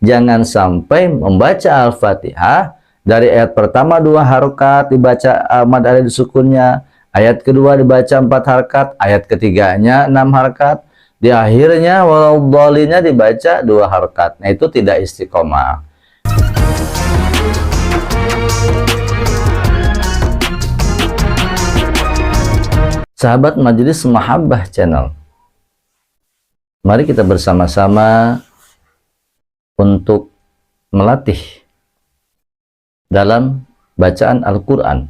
jangan sampai membaca Al-Fatihah dari ayat pertama 2 harokat dibaca mad arid sukunnya, ayat kedua dibaca 4 harokat, ayat ketiganya 6 harokat, di akhirnya waladhdallina dibaca 2 harokat. Nah, itu tidak istiqomah. Sahabat Majelis Mahabbah Channel, mari kita bersama-sama untuk melatih dalam bacaan Al-Quran.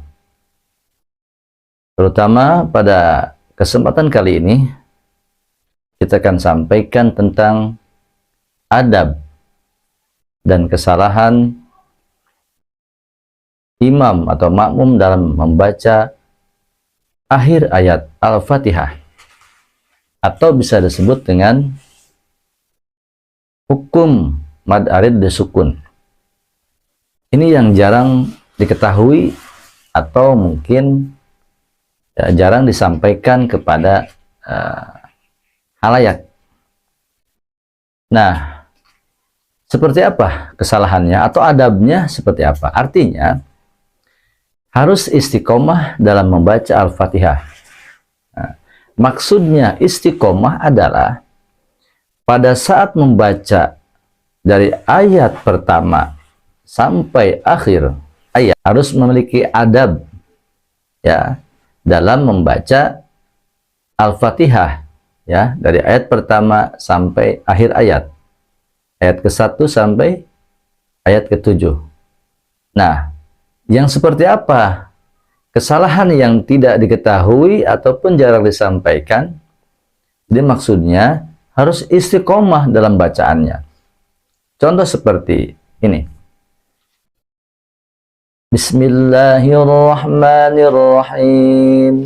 Terutama pada kesempatan kali ini, kita akan sampaikan tentang adab dan kesalahan imam atau makmum dalam membaca akhir ayat Al-Fatihah, atau bisa disebut dengan hukum mad arid sukun. Ini yang jarang diketahui atau mungkin jarang disampaikan kepada halayak. Nah, seperti apa kesalahannya atau adabnya seperti apa? Artinya harus istiqomah dalam membaca Al-Fatihah. Nah, maksudnya istiqomah adalah pada saat membaca dari ayat pertama sampai akhir ayat harus memiliki adab ya dalam membaca Al-Fatihah ya, dari ayat pertama sampai akhir ayat. Ayat ke-1 sampai ayat ke-7. Nah, yang seperti apa kesalahan yang tidak diketahui ataupun jarang disampaikan? Jadi maksudnya harus istiqomah dalam bacaannya. Contoh seperti ini. Bismillahirrahmanirrahim.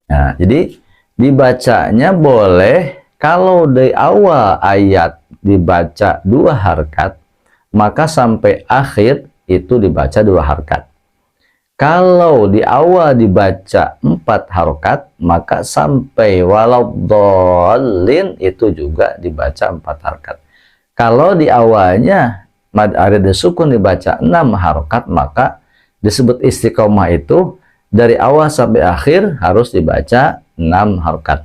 Nah, jadi dibacanya boleh kalau di awal ayat dibaca 2 harokat, maka sampai akhir itu dibaca 2 harokat. Kalau di awal dibaca 4 harokat, maka sampai waladhdallin itu juga dibaca 4 harokat. Kalau di awalnya mad arid sukun dibaca 6 harokat, maka disebut istiqomah itu dari awal sampai akhir harus dibaca 6 harokat.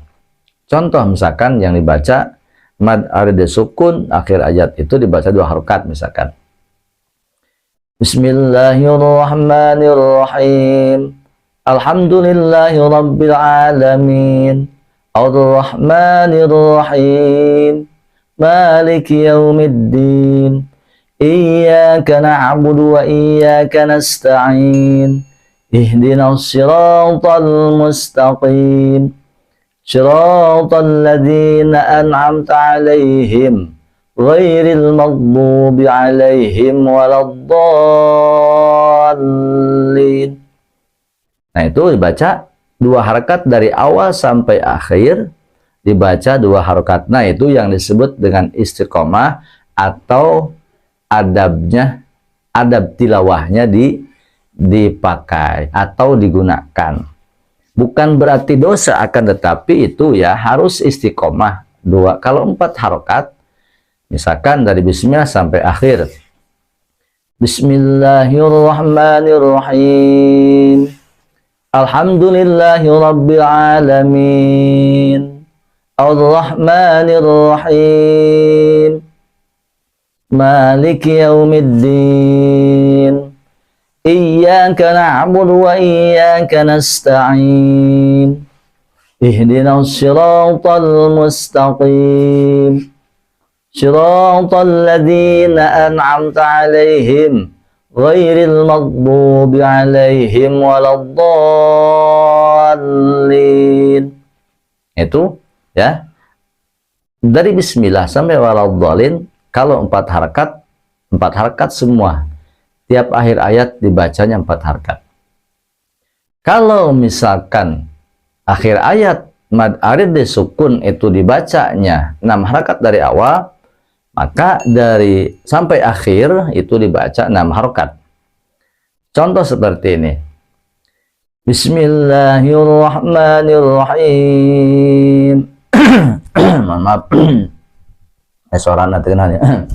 Contoh misalkan yang dibaca mad arid sukun akhir ayat itu dibaca 2 harokat misalkan. Bismillahirrahmanirrahim. Alhamdulillahi rabbil alamin. Ar-Rahmanir-Rahim. Maliki yaumiddin. Iyyaka na'budu wa iyyaka nasta'in. Ihdinas siratal mustaqim. Siratal ladzina an'amta 'alaihim ghairil maghdubi 'alaihim waladdallin. Nah, itu dibaca 2 harokat dari awal sampai akhir, dibaca 2 harokat. Nah, itu yang disebut dengan istiqomah atau adabnya, adab tilawahnya dipakai atau digunakan. Bukan berarti dosa, akan tetapi itu ya harus istiqomah 2. Kalau 4 harokat, misalkan dari bismillah sampai akhir. Bismillahirrahmanirrahim. Alhamdulillahi rabbil alamin. Ar-Rahmanir-Rahim. Maliki yaumiddin. Iyyaka na'budu wa iyyaka nasta'in. Ihdinas siratal mustaqim. Siratal ladzina an'amta 'alaihim ghairil maghdubi 'alaihim waladdallin. Itu ya. Dari bismillah sampai waladdallin kalau 4 harokat semua. Tiap akhir ayat dibacanya 4 harokat. Kalau misalkan akhir ayat mad arid sukun itu dibacanya 6 harokat dari awal, maka dari sampai akhir itu dibaca 6 harokat. Contoh seperti ini. Bismillahirrahmanirrahim. Maaf. Suara nanti kenal ya.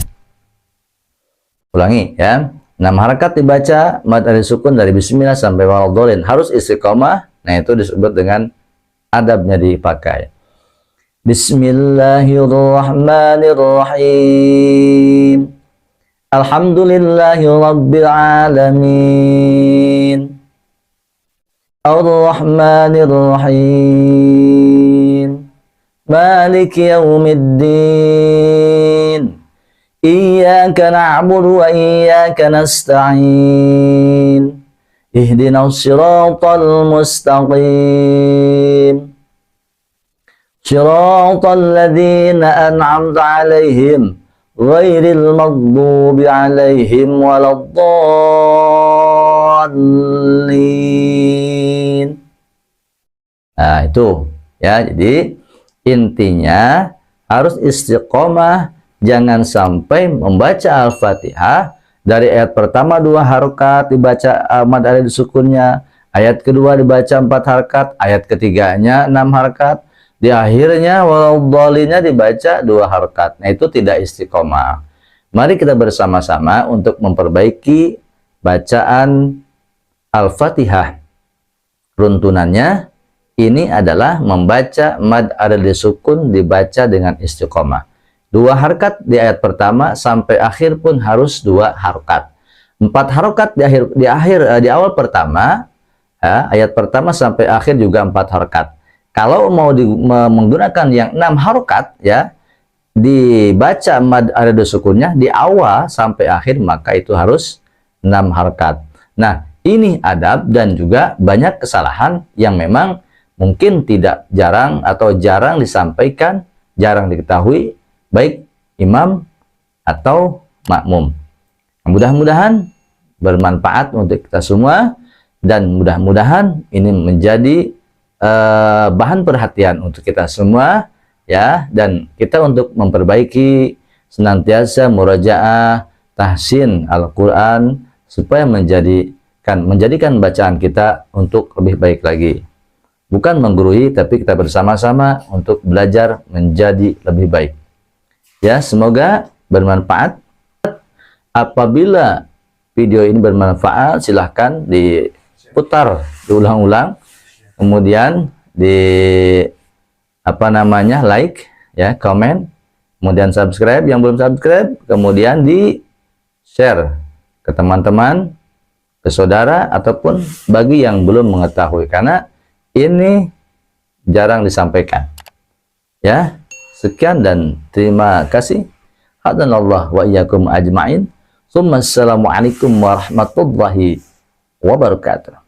Ulangi ya. 6 harakat dibaca mad alif sukun dari bismillah sampai waladhdallin, harus istiqomah. Nah, itu disebut dengan adabnya dipakai. Bismillahirrahmanirrahim. Alhamdulillahi rabbil alamin. Ar-Rahmanir-Rahim. Maliki yaumiddin. Iyyaka na'budu wa iyyaka nasta'in. Ihdinas siratal mustaqim. Siratal ladzina an'amta 'alaihim ghairil maghdubi 'alaihim waladdallin. Nah, itu ya. Jadi intinya harus istiqomah. Jangan sampai membaca Al-Fatihah dari ayat pertama 2 harokat dibaca mad alif sukunnya, ayat kedua dibaca 4 harokat, ayat ketiganya 6 harokat, di akhirnya waladhdallinnya dibaca 2 harokat. Nah, itu tidak istiqomah. Mari kita bersama-sama untuk memperbaiki bacaan Al-Fatihah. Runtunannya ini adalah membaca mad alif sukun dibaca dengan istiqomah. 2 harokat di ayat pertama sampai akhir pun harus 2 harokat. 4 harokat di awal pertama, ya, ayat pertama sampai akhir juga 4 harokat. Kalau mau menggunakan yang 6 harokat, ya, dibaca mad alif sukunnya di awal sampai akhir, maka itu harus 6 harokat. Nah, ini adab dan juga banyak kesalahan yang memang mungkin jarang disampaikan, jarang diketahui baik imam atau makmum. Mudah-mudahan bermanfaat untuk kita semua, dan mudah-mudahan ini menjadi bahan perhatian untuk kita semua ya, dan kita untuk memperbaiki senantiasa murajaah tahsin Al-Qur'an supaya menjadikan bacaan kita untuk lebih baik lagi. Bukan menggurui, tapi kita bersama-sama untuk belajar menjadi lebih baik. Ya, semoga bermanfaat. Apabila video ini bermanfaat, silahkan diputar, diulang-ulang, kemudian like, ya, komen, kemudian subscribe yang belum subscribe, kemudian di share ke teman-teman, ke saudara, ataupun bagi yang belum mengetahui, karena ini jarang disampaikan. Ya. Sekian dan terima kasih. Hadanallah wa iyyakum ajma'in. Assalamualaikum warahmatullahi wabarakatuh.